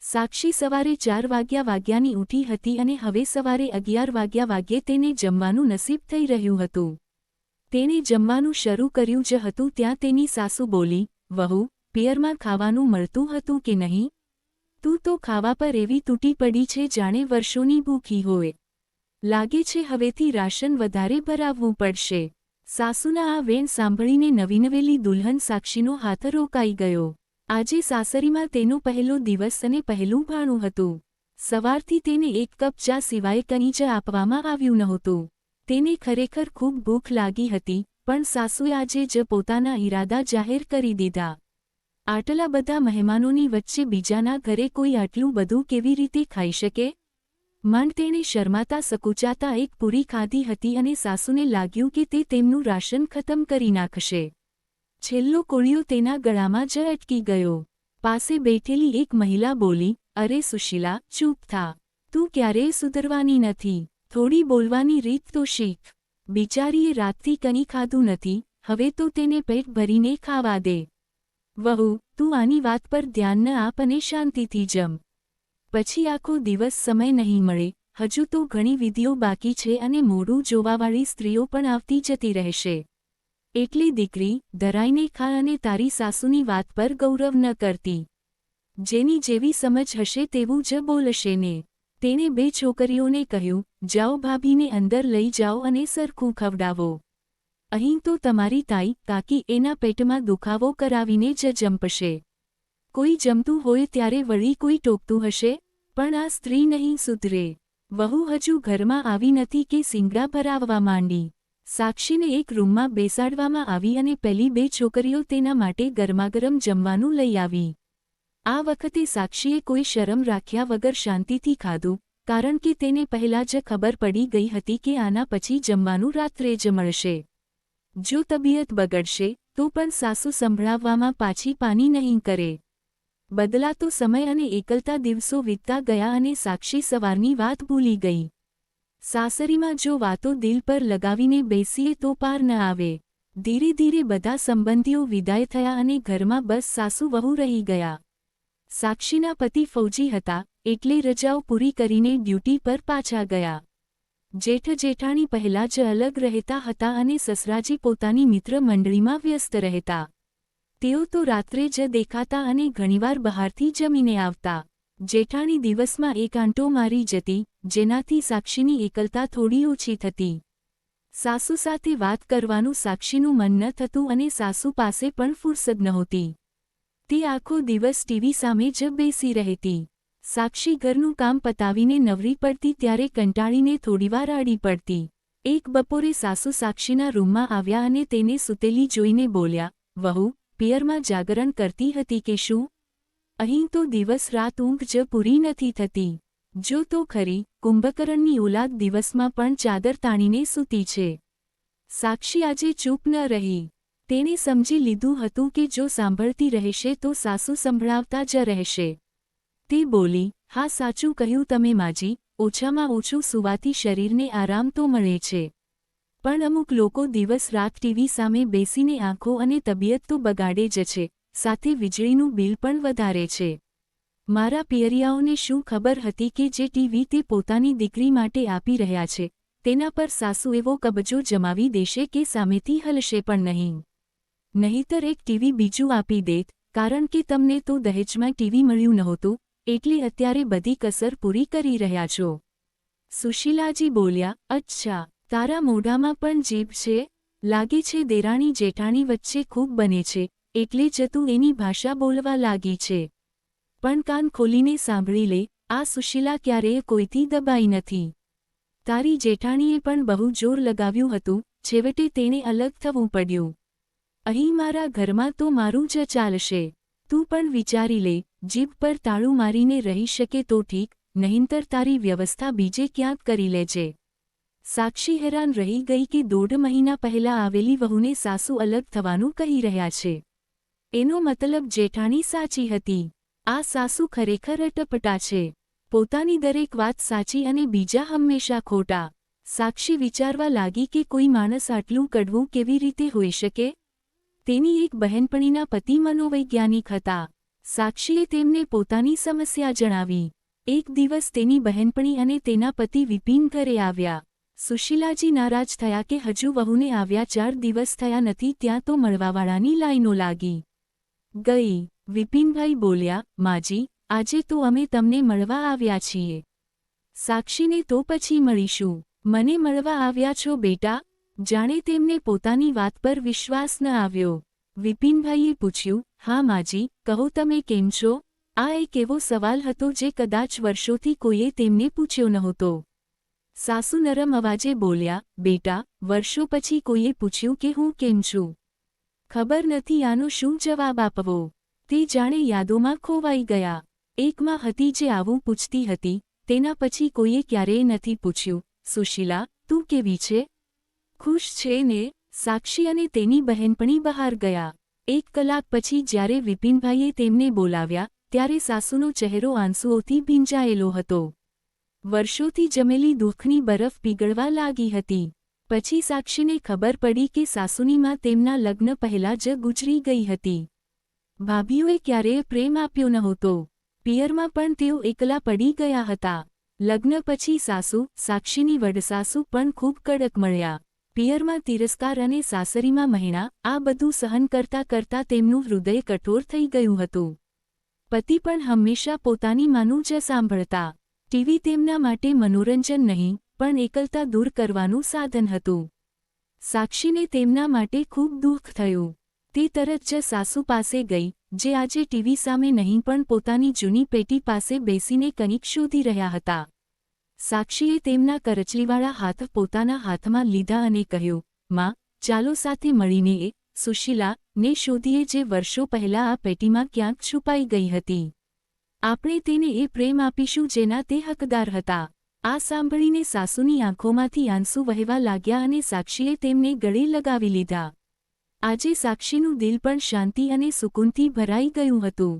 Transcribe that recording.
સાક્ષી સવારે 4 વાગ્યાની ઉઠી હતી અને હવે સવારે 11 વાગ્યે તેને જમવાનું નસીબ થઈ રહ્યું હતું. તેણે જમવાનું શરૂ કર્યું જ હતું ત્યાં તેની સાસુ બોલી, વહુ, પિયરમાં ખાવાનું મળતું હતું કે નહીં? તું તો ખાવા પર એવી તૂટી પડી છે જાણે વર્ષોની ભૂખી હોય. લાગે છે હવેથી રાશન વધારે ભરાવવું પડશે. સાસુના આ વેણ સાંભળીને નવીનવેલી દુલ્હન સાક્ષીનો હાથ રોકાઈ ગયો. આજે સાસરીમાં તેનો પહેલો દિવસ અને પહેલું ભાણું હતું. સવારથી તેને એક કપ ચા સિવાય કંઈ જ આપવામાં આવ્યું નહોતું. તેને ખરેખર ખૂબ ભૂખ લાગી હતી, પણ સાસુએ આજે જ પોતાના ઈરાદા જાહેર કરી દીધા. આટલા બધા મહેમાનોની વચ્ચે બીજાના ઘરે કોઈ આટલું બધું કેવી રીતે ખાઈ શકે? માંડ તેણે શરમાતા સકુચાતા એક પૂરી ખાધી હતી અને સાસુને લાગ્યું કે તે તેમનું રાશન ખતમ કરી નાખશે. છેલ્લો કોળિયો તેના ગળામાં જ અટકી ગયો. પાસે બેઠેલી એક મહિલા બોલી, અરે સુશીલા, ચૂપ થા. તું ક્યારેય સુધરવાની નથી. થોડી બોલવાની રીત તો શીખ. બિચારીએ રાતથી કંઈ ખાધું નથી, હવે તો તેને પેટ ભરીને ખાવા દે. વહુ, તું આની વાત પર ધ્યાન ન આપ અને શાંતિથી જમ. પછી આખો દિવસ સમય નહીં મળે. હજુ તો ઘણી વિધિઓ બાકી છે અને મોઢું જોવાવાળી સ્ત્રીઓ પણ આવતી જતી રહેશે. એટલે દીકરી, ધરાઈને ખા અને તારી સાસુની વાત પર ગૌરવ ન કરતી. જેની જેવી સમજ હશે તેવું જ બોલશે ને. તેણે 2 છોકરીઓને કહ્યું, જાઓ ભાભીને અંદર લઈ જાઓ અને સરખું ખવડાવો. અહીં તો તમારી તાઈ, કાકી એના પેટમાં દુખાવો કરાવીને જ જંપશે. કોઈ જમતું હોય ત્યારે વળી કોઈ ટોકતું હશે, પણ આ સ્ત્રી નહીં સુધરે. વહુ હજુ ઘરમાં આવી નથી કે સિંગડા ભરાવવા માંડી. સાક્ષીને એક રૂમમાં બેસાડવામાં આવી અને પેલી 2 છોકરીઓ તેના માટે ગરમાગરમ જમવાનું લઈ આવી. આ વખતે સાક્ષીએ કોઈ શરમ રાખ્યા વગર શાંતિથી ખાધું, કારણ કે તેને પહેલાં જ ખબર પડી ગઈ હતી કે આના પછી જમવાનું રાત્રે જ મળશે. જો તબિયત બગડશે તો પણ સાસુ સંભળાવવામાં પાછી પાની નહીં કરે. બદલાતો સમય અને એકલતા દિવસો વીતતા ગયા અને સાક્ષી સવારની વાત ભૂલી ગઈ. સાસરીમાં જો વાતો દિલ પર લગાવીને બેસીએ તો પાર ન આવે. ધીરે ધીરે બધા સંબંધીઓ વિદાય થયા અને ઘરમાં બસ સાસુ વહુ રહી ગયા. સાક્ષીના પતિ ફૌજી હતા, એટલે રજાઓ પૂરી કરીને ડ્યુટી પર પાછા ગયા. જેઠ જેઠાણી પહેલાં જ અલગ રહેતા હતા અને સસરાજી પોતાની મિત્ર મંડળીમાં વ્યસ્ત રહેતા. તેઓ તો રાત્રે જ દેખાતા અને ઘણીવાર બહારથી જમીને આવતા. જેઠાણી દિવસમાં એક આંટો મારી જતી, જેનાથી સાક્ષીની એકલતા થોડી ઓછી થતી. સાસુ સાથે વાત કરવાનું સાક્ષીનું મન ન થતું અને સાસુ પાસે પણ ફુરસદ નહોતી. તે આખો દિવસ ટીવી સામે જ બેસી રહેતી. સાક્ષી ઘરનું કામ પતાવીને નવરી પડતી ત્યારે કંટાળીને થોડીવાર આડી પડતી. એક બપોરે સાસુ સાક્ષીના રૂમમાં આવ્યા અને તેને સૂતેલી જોઈને બોલ્યા, વહુ, પિયરમાં જાગરણ કરતી હતી કે શું? અહીં તો દિવસ રાત ઊંઘ જ પૂરી નથી થતી. જો તો ખરી, કુંભકર્ણની ઓલાદ દિવસમાં પણ ચાદર તાણીને સૂતી છે. સાક્ષી આજે ચૂપ ન રહી. તેણે સમજી લીધું હતું કે જો સાંભળતી રહેશે તો સાસુ સંભળાવતા જ રહેશે. તે બોલી, હા સાચું કહ્યું તમે માજી, ઓછામાં ઓછું સૂવાથી શરીરને આરામ તો મળે છે. પણ અમુક લોકો દિવસ રાત ટીવી સામે બેસીને આંખો અને તબિયત તો બગાડે જ છે, સાથે વીજળીનું બિલ પણ વધારે છે. મારા પિયરિયાઓને શું ખબર હતી કે જે ટીવી તે પોતાની દીકરી માટે આપી રહ્યા છે, તેના પર સાસુ એવો કબજો જમાવી દેશે કે સામેથી હલશે પણ નહીં. નહીંતર એક ટીવી બીજું આપી દેત, કારણ કે તમને તો દહેજમાં ટીવી મળ્યું નહોતું, એટલે અત્યારે બધી કસર પૂરી કરી રહ્યા છો. સુશીલાજી બોલ્યા, અચ્છા, તારા મોઢામાં પણ જીભ છે? લાગે છે દેરાણી જેઠાણી વચ્ચે ખૂબ બને છે, એટલે જ તું એની ભાષા બોલવા લાગી છે. પણ કાન ખોલીને સાંભળી લે, આ સુશીલા ક્યારેય કોઈથી દબાઈ નથી. તારી જેઠાણીએ પણ બહુ જોર લગાવ્યું હતું, છેવટે તેણે અલગ થવું પડ્યું. અહીં મારા ઘરમાં તો મારું જ ચાલશે. તું પણ વિચારી લે, જીભ પર તાળું મારીને રહી શકે તો ઠીક, નહીંતર તારી વ્યવસ્થા બીજે ક્યાંક કરી લેજે. સાક્ષી હેરાન રહી ગઈ કે 1.5 મહિના પહેલાં આવેલી વહુને સાસુ અલગ થવાનું કહી રહ્યા છે. એનો મતલબ જેઠાણી સાચી હતી. આ સાસુ ખરેખર અટપટા છે. પોતાની દરેક વાત સાચી અને બીજા હંમેશા ખોટા. સાક્ષી વિચારવા લાગી કે કોઈ માણસ આટલું કડવું કેવી રીતે હોઈ શકે? તેની એક બહેનપણીના પતિ મનોવૈજ્ઞાનિક હતા. સાક્ષીએ તેમને પોતાની સમસ્યા જણાવી. એક દિવસ તેની બહેનપણી અને તેના પતિ વિપિન ઘરે આવ્યા. સુશીલાજી નારાજ થયા કે હજુ વહુને આવ્યા 4 દિવસ થયા નથી, ત્યાં તો મળવાવાળાની લાઈનો લાગી ગઈ. વિપિનભાઈ બોલ્યા, માજી, આજે તો અમે તમને મળવા આવ્યા છીએ. સાક્ષીને તો પછી મળીશું. મને મળવા આવ્યા છો બેટા? જાણે તેમને પોતાની વાત પર વિશ્વાસ ન આવ્યો. વિપિનભાઈએ પૂછ્યું, હા માજી, કહો તમે કેમ છો? આ એક એવો સવાલ હતો જે કદાચ વર્ષોથી કોઈએ તેમને પૂછ્યો નહોતો. સાસુ નરમ અવાજે બોલ્યા, બેટા, વર્ષો પછી કોઈએ પૂછ્યું કે હું કેમ છું. ખબર નથી આનો શું જવાબ આપવો. તે જાણે યાદોમાં ખોવાઈ ગયા. એકમાં હતી જે આવું પૂછતી હતી, તેના પછી કોઈએ ક્યારેય નથી પૂછ્યું, સુશીલા, તું કેવી છે? ખુશ છે ને? સાક્ષી અને તેની બહેનપણી બહાર ગયા. 1 કલાક પછી જ્યારે વિપિનભાઈએ તેમને બોલાવ્યા, ત્યારે સાસુનો ચહેરો આંસુઓથી ભીંજાયેલો હતો. વર્ષોથી જમેલી દુઃખની બરફ પીગળવા લાગી હતી. પછી સાક્ષીને ખબર પડી કે સાસુની માં તેમના લગ્ન પહેલાં જ ગુજરી ગઈ હતી. ભાભીઓએ ક્યારેય પ્રેમ આપ્યો નહોતો. પિયરમાં પણ તેઓ એકલા પડી ગયા હતા. લગ્ન પછી સાસુ, સાક્ષીની વડસાસુ પણ ખૂબ કડક મળ્યા. પિયરમાં તિરસ્કાર અને સાસરીમાં મહેણા, આ બધું સહન કરતા કરતા તેમનું હૃદય કઠોર થઈ ગયું હતું. પતિ પણ હંમેશા પોતાની માનું જ સાંભળતા. ટીવી તેમના માટે મનોરંજન નહીં, પણ એકલતા દૂર કરવાનું સાધન હતું. સાક્ષીને તેમના માટે ખૂબ દુઃખ થયું. તે તરત જ સાસુ પાસે ગઈ, જે આજે ટીવી સામે નહીં પણ પોતાની જૂની પેટી પાસે બેસીને કંઈક શોધી રહ્યા હતા. સાક્ષીએ તેમના કરચલીવાળા હાથ પોતાના હાથમાં લીધા અને કહ્યું, માં, ચાલો સાથે મળીને સુશીલા ને શોધીએ જે વર્ષો પહેલાં આ પેટીમાં ક્યાંક છુપાઈ ગઈ હતી. આપણે તેને એ પ્રેમ આપીશું જેના તે હકદાર હતા. આ સાંભળીને સાસુની આંખોમાંથી આંસુ વહેવા લાગ્યા અને સાક્ષીએ તેમને ગળે લગાવી લીધા. આજે સાક્ષીનું દિલ પણ શાંતિ અને સુકૂનથી ભરાઈ ગયું હતું.